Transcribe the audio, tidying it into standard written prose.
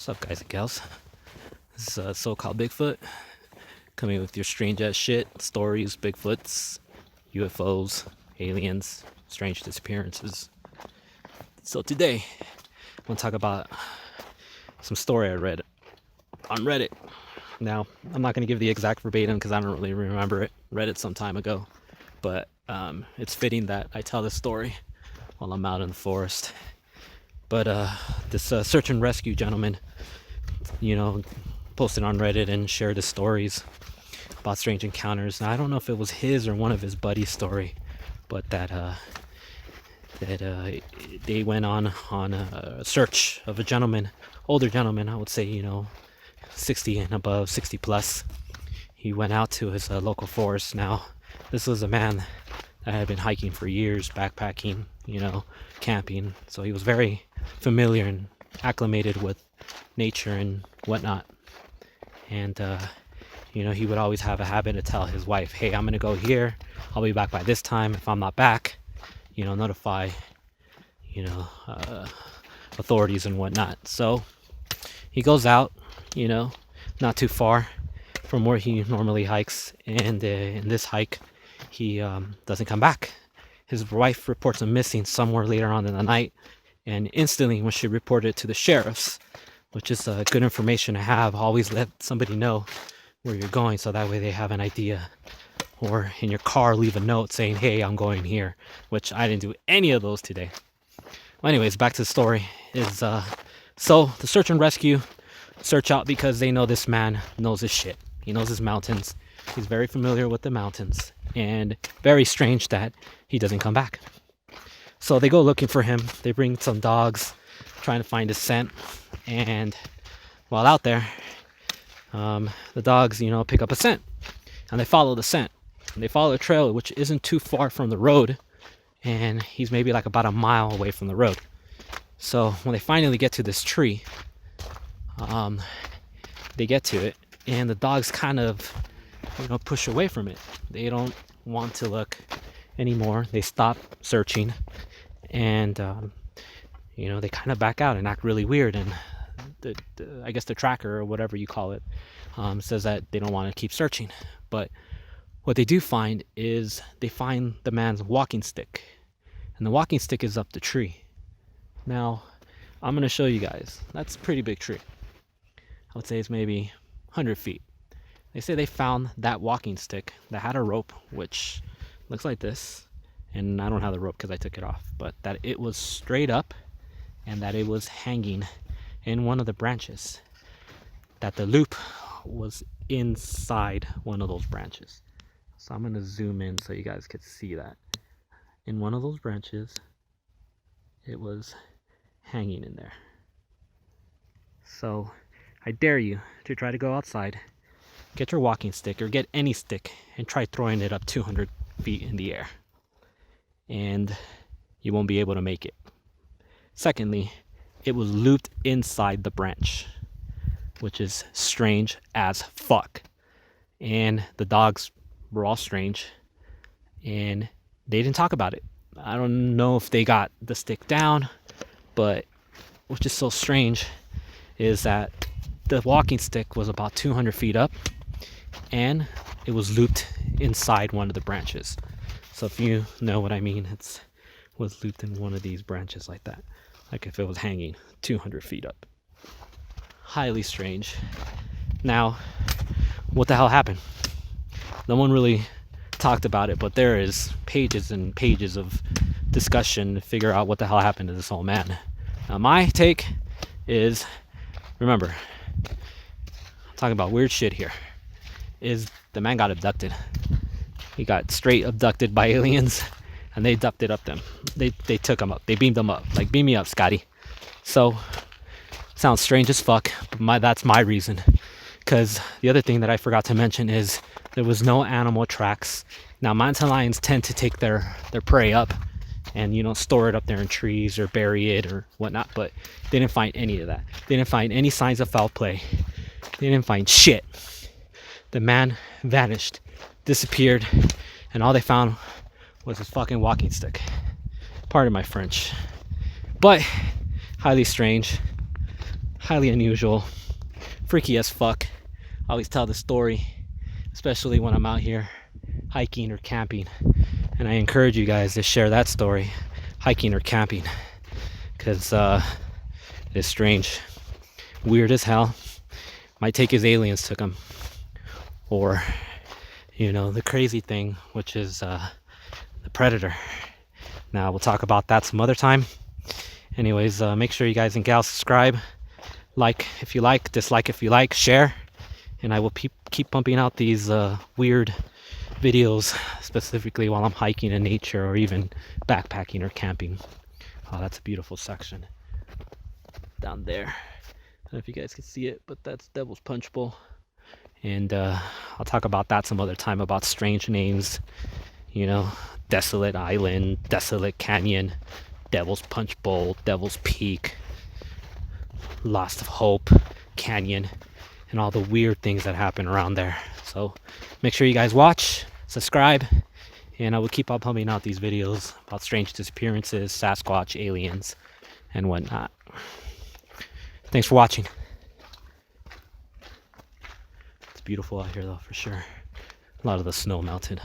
What's up, guys and gals? This is so-called Bigfoot coming with your strange ass shit, stories, Bigfoots, UFOs, aliens, strange disappearances. So today, I want to talk about some story I read on Reddit. Now, I'm not going to give the exact verbatim because I don't really remember it. Read it some time ago, but it's fitting that I tell this story while I'm out in the forest. But this search and rescue gentleman, posted on Reddit and shared his stories about strange encounters. Now, I don't know if it was his or one of his buddies' story, but that they went on a search of a gentleman, older gentleman, I would say, 60 and above, 60 plus. He went out to his local forest. Now, this was a man that had been hiking for years, backpacking, camping. So he was very familiar and acclimated with nature and whatnot. And, he would always have a habit to tell his wife, hey, I'm going to go here. I'll be back by this time. If I'm not back, notify, authorities and whatnot. So he goes out, not too far from where he normally hikes. And in this hike, he doesn't come back. His wife reports him missing somewhere later on in the night. And instantly, when she reported it to the sheriffs, which is good information to have, always let somebody know where you're going so that way they have an idea. Or in your car, leave a note saying, hey, I'm going here, which I didn't do any of those today. Well, anyways, back to the story. So the search and rescue search out because they know this man knows his shit. He knows his mountains. He's very familiar with the mountains. And very strange that he doesn't come back. So they go looking for him. They bring some dogs, trying to find his scent. And while out there, the dogs, pick up a scent. And they follow the scent. And they follow a trail which isn't too far from the road. And he's maybe like about a mile away from the road. So when they finally get to this tree, they get to it. And the dogs kind of, push away from it. They don't want to look anymore. They stop searching. And, they kind of back out and act really weird. And I guess the tracker or whatever you call it says that they don't want to keep searching. But what they do find is they find the man's walking stick. And the walking stick is up the tree. Now, I'm going to show you guys. That's a pretty big tree. I would say it's maybe 100 feet. They say they found that walking stick that had a rope, which looks like this. And I don't have the rope because I took it off. But that it was straight up and that it was hanging in one of the branches. That the loop was inside one of those branches. So I'm going to zoom in so you guys could see that. In one of those branches, it was hanging in there. So I dare you to try to go outside, get your walking stick or get any stick and try throwing it up 200 feet in the air. And you won't be able to make it. Secondly, it was looped inside the branch, which is strange as fuck. And the dogs were all strange and they didn't talk about it. I don't know if they got the stick down, but which is so strange is that the walking stick was about 200 feet up and it was looped inside one of the branches. So if you know what I mean, it was looped in one of these branches like that. Like if it was hanging 200 feet up. Highly strange. Now, what the hell happened? No one really talked about it, but there is pages and pages of discussion to figure out what the hell happened to this old man. Now, my take is, remember, I'm talking about weird shit here, is the man got abducted. He got straight abducted by aliens, and they abducted up them. They took him up. They beamed him up. Like, beam me up, Scotty. So, sounds strange as fuck, but that's my reason. Because the other thing that I forgot to mention is there was no animal tracks. Now, mountain lions tend to take their prey up and, store it up there in trees or bury it or whatnot, but they didn't find any of that. They didn't find any signs of foul play. They didn't find shit. The man vanished, disappeared, and all they found was his fucking walking stick. Pardon my French. But highly strange, highly unusual, freaky as fuck. I always tell the story, especially when I'm out here hiking or camping, and I encourage you guys to share that story, hiking or camping, because it's strange, weird as hell. Might take his aliens took him, or you know, the crazy thing, which is the predator. Now we'll talk about that some other time. Anyways, make sure you guys and gals subscribe, like if you like, dislike if you like, share, and I will keep pumping out these weird videos, specifically while I'm hiking in nature or even backpacking or camping. Oh, that's a beautiful section down there. I don't know if you guys can see it, but that's Devil's Punch Bowl. And I'll talk about that some other time, about strange names, you know, Desolate Island, Desolate Canyon, Devil's Punch Bowl, Devil's Peak, Lost of Hope Canyon, and all the weird things that happen around there. So make sure you guys watch, subscribe, and I will keep on pumping out these videos about strange disappearances, Sasquatch, aliens, and whatnot. Thanks for watching. It's beautiful out here though, for sure. A lot of the snow melted.